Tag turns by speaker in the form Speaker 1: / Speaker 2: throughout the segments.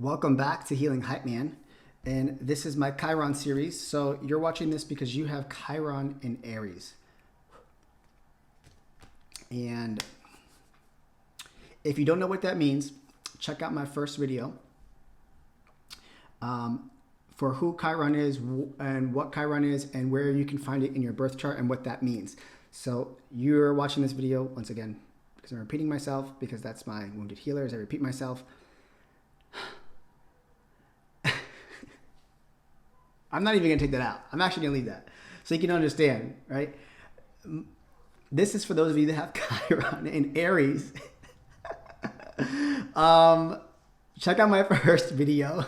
Speaker 1: Welcome back to Healing Hype Man, and this is my Chiron series. So you're watching this because you have Chiron in Aries. And if you don't know what that means, check out my first video for who Chiron is and what Chiron is and where you can find it in your birth chart and what that means. So you're watching this video once again because I'm repeating myself, because that's my wounded healer as I repeat myself. I'm not even going to take that out. I'm actually going to leave that so you can understand, right? This is for those of you that have Chiron in Aries. Check out my first video.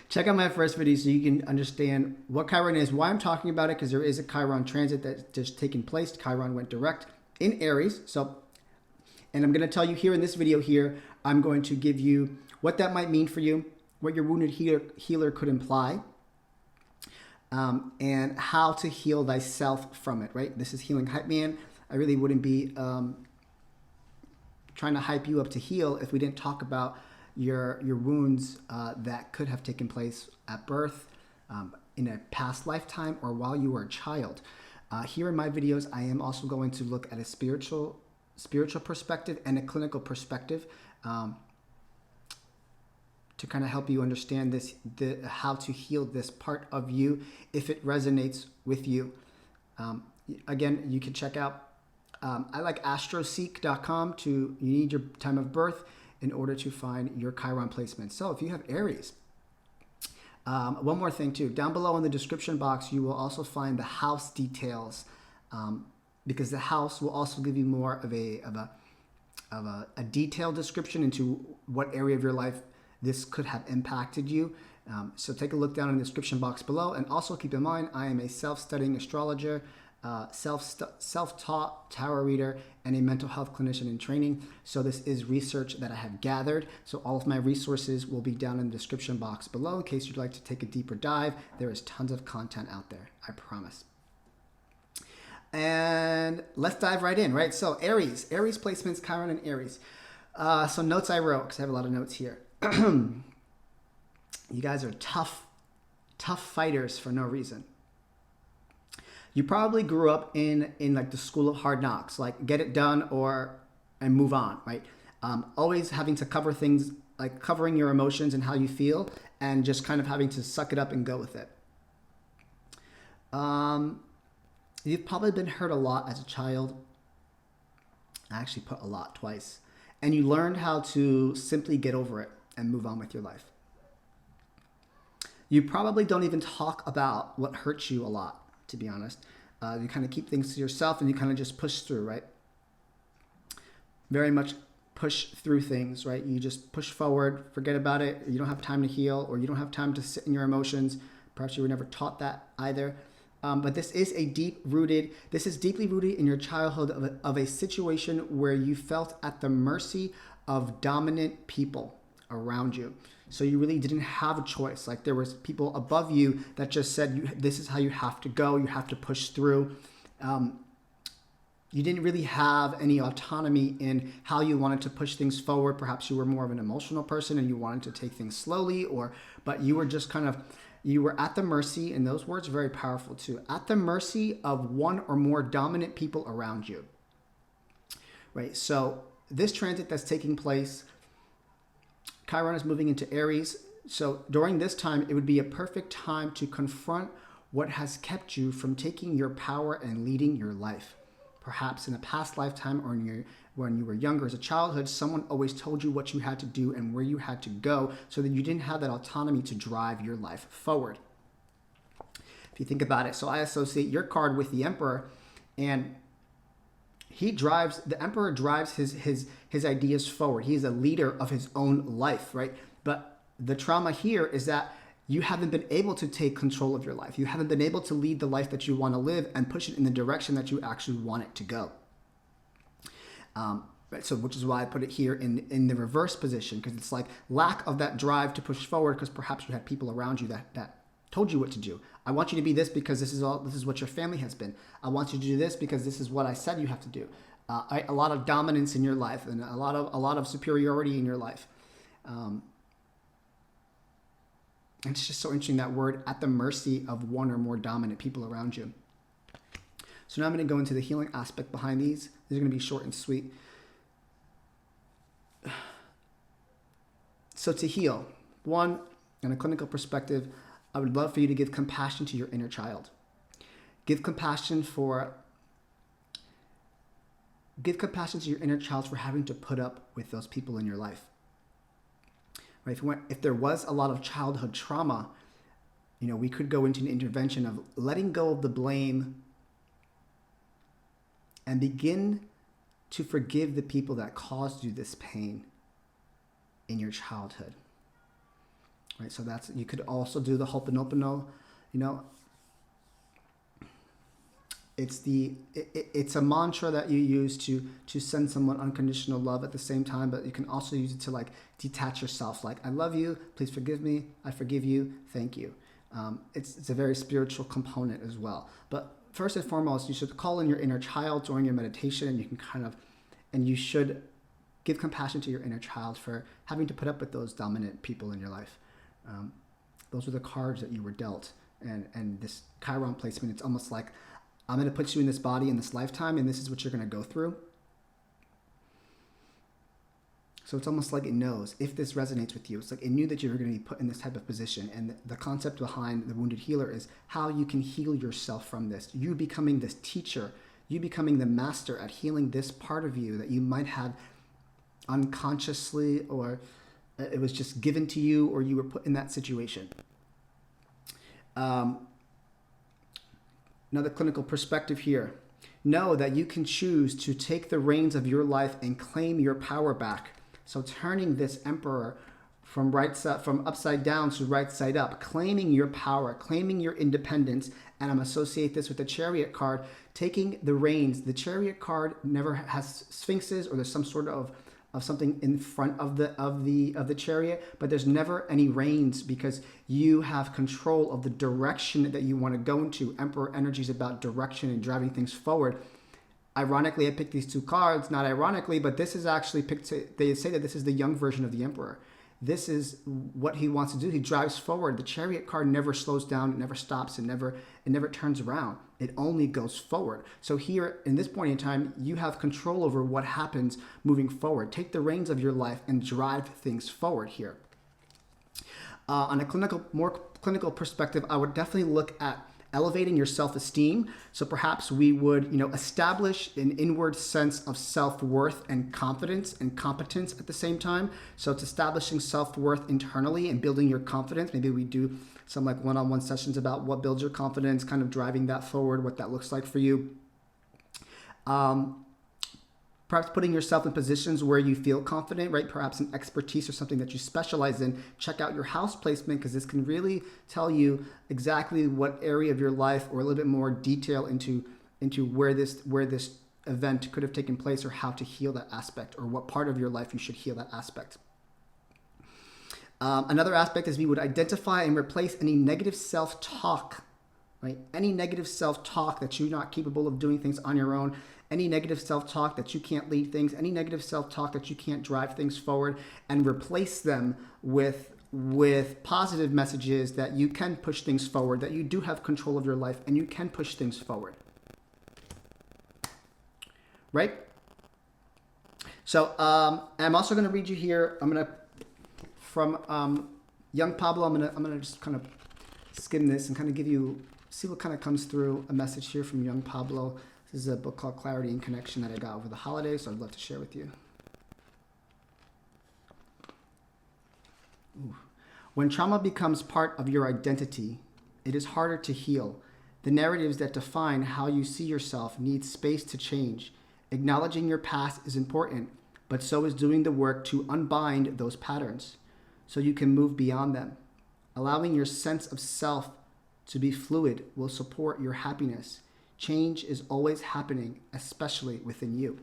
Speaker 1: Check out my first video so you can understand what Chiron is, why I'm talking about it, because there is a Chiron transit that's just taken place. Chiron went direct in Aries. And I'm going to tell you here in this video here, I'm going to give you what that might mean for you, what your wounded healer could imply, and how to heal thyself from it, right? This is Healing Hype Man. I really wouldn't be trying to hype you up to heal if we didn't talk about your wounds that could have taken place at birth, in a past lifetime, or while you were a child. Here in my videos, I am also going to look at a spiritual perspective and a clinical perspective, to kind of help you understand how to heal this part of you if it resonates with you. Again, you can check out, I like astroseek.com. You need your time of birth in order to find your Chiron placement. So if you have Aries, one more thing too, down below in the description box, you will also find the house details, because the house will also give you more of a detailed description into what area of your life this could have impacted you. So take a look down in the description box below. And also keep in mind, I am a self-studying astrologer, self-taught tarot reader, and a mental health clinician in training. So this is research that I have gathered. So all of my resources will be down in the description box below in case you'd like to take a deeper dive. There is tons of content out there, I promise. And let's dive right in, right? So Aries placements, Chiron and Aries. So notes I wrote, because I have a lot of notes here. You guys are tough fighters for no reason. You probably grew up in like the school of hard knocks, like get it done and move on, right? Always having to cover things, like covering your emotions and how you feel, and just kind of having to suck it up and go with it. You've probably been hurt a lot as a child. I actually put a lot twice. And you learned how to simply get over it and move on with your life. You probably don't even talk about what hurts you a lot, to be honest. You kind of keep things to yourself and you kind of just push through, right? Very much push through things, right? You just push forward, forget about it. You don't have time to heal, or you don't have time to sit in your emotions. Perhaps you were never taught that either. But this is deeply rooted in your childhood of a situation where you felt at the mercy of dominant people around you. So you really didn't have a choice. Like there was people above you that just said, this is how you have to go. You have to push through. You didn't really have any autonomy in how you wanted to push things forward. Perhaps you were more of an emotional person and you wanted to take things slowly, but you were just you were at the mercy, and those words are very powerful too, at the mercy of one or more dominant people around you, right? So this transit that's taking place, Chiron is moving into Aries. So during this time, it would be a perfect time to confront what has kept you from taking your power and leading your life. Perhaps in a past lifetime, or when you were younger as a childhood, someone always told you what you had to do and where you had to go, so that you didn't have that autonomy to drive your life forward. If you think about it, so I associate your card with the Emperor, and the Emperor drives his ideas forward. He's a leader of his own life, right? But the trauma here is that you haven't been able to take control of your life. You haven't been able to lead the life that you want to live and push it in the direction that you actually want it to go. Right, so which is why I put it here in the reverse position, because it's like lack of that drive to push forward, because perhaps you had people around you that told you what to do. I want you to be this because this is what your family has been. I want you to do this because this is what I said you have to do. A lot of dominance in your life and a lot of superiority in your life. And it's just so interesting, that word, at the mercy of one or more dominant people around you. So now I'm going to go into the healing aspect behind these. These are going to be short and sweet. So to heal, one, in a clinical perspective, I would love for you to give compassion to your inner child. Give compassion to your inner child for having to put up with those people in your life. Right? If there was a lot of childhood trauma, we could go into an intervention of letting go of the blame and begin to forgive the people that caused you this pain in your childhood. Right? So you could also do the Ho'oponopono, It's a mantra that you use to send someone unconditional love at the same time, but you can also use it to like detach yourself. Like, I love you, please forgive me, I forgive you, thank you. It's a very spiritual component as well. But first and foremost, you should call in your inner child during your meditation, and you should give compassion to your inner child for having to put up with those dominant people in your life. Those are the cards that you were dealt. And this Chiron placement, it's almost like, I'm going to put you in this body in this lifetime, and this is what you're going to go through. So it's almost like it knows if this resonates with you. It's like it knew that you were going to be put in this type of position. And the concept behind the wounded healer is how you can heal yourself from this. You becoming this teacher, you becoming the master at healing this part of you that you might have unconsciously, or it was just given to you, or you were put in that situation. Another clinical perspective here. Know that you can choose to take the reins of your life and claim your power back. So turning this emperor from upside down to right side up, claiming your power, claiming your independence. And I'm associate this with the Chariot card, taking the reins. The Chariot card never has sphinxes, or there's some sort of something in front of the chariot, but there's never any reins, because you have control of the direction that you want to go into. Emperor energy is about direction and driving things forward. Ironically, I picked these two cards, not ironically, but this is actually picked. They say that this is the young version of the Emperor. This is what he wants to do. He drives forward. The Chariot card never slows down, it never stops, it never turns around. It only goes forward. So here, in this point in time, you have control over what happens moving forward. Take the reins of your life and drive things forward here. On a more clinical perspective, I would definitely look at elevating your self-esteem. So perhaps we would, establish an inward sense of self-worth and confidence and competence at the same time. So it's establishing self-worth internally and building your confidence. Maybe we do some like one-on-one sessions about what builds your confidence, kind of driving that forward, what that looks like for you. Perhaps putting yourself in positions where you feel confident, right? Perhaps an expertise or something that you specialize in. Check out your house placement, because this can really tell you exactly what area of your life, or a little bit more detail into where this event could have taken place, or how to heal that aspect, or what part of your life you should heal that aspect. Another aspect is we would identify and replace any negative self-talk, right? Any negative self-talk that you're not capable of doing things on your own, any negative self-talk that you can't lead things, any negative self-talk that you can't drive things forward, and replace them with positive messages that you can push things forward, that you do have control of your life and you can push things forward. Right? So I'm also going to read you here. From Young Pablo, I'm gonna just kind of skim this and kind of see what kind of comes through. A message here from Young Pablo. This is a book called Clarity and Connection that I got over the holidays, so I'd love to share with you. Ooh. When trauma becomes part of your identity, it is harder to heal. The narratives that define how you see yourself need space to change. Acknowledging your past is important, but so is doing the work to unbind those patterns, so you can move beyond them. Allowing your sense of self to be fluid will support your happiness. Change is always happening, especially within you.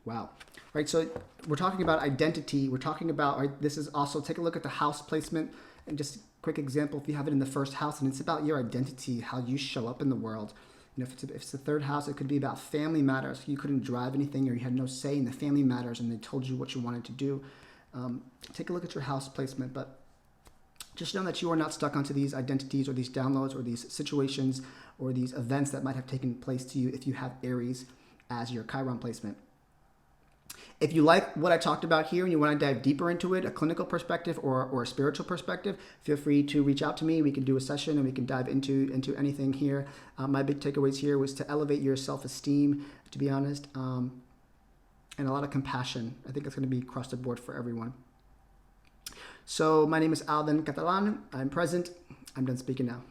Speaker 1: Wow. Right, so we're talking about identity. We're talking about, right, this is also, take a look at the house placement, and just a quick example, if you have it in the first house, and it's about your identity, how you show up in the world. If it's the third house, it could be about family matters. You couldn't drive anything, or you had no say in the family matters, and they told you what you wanted to do. take a look at your house placement. But just know that you are not stuck onto these identities or these downloads or these situations or these events that might have taken place to you if you have Aries as your Chiron placement. If you like what I talked about here and you want to dive deeper into it, a clinical perspective or a spiritual perspective, feel free to reach out to me. We can do a session and we can dive into anything here. My big takeaways here was to elevate your self-esteem, to be honest, and a lot of compassion. I think it's going to be across the board for everyone. So my name is Alden Catalan. I'm present. I'm done speaking now.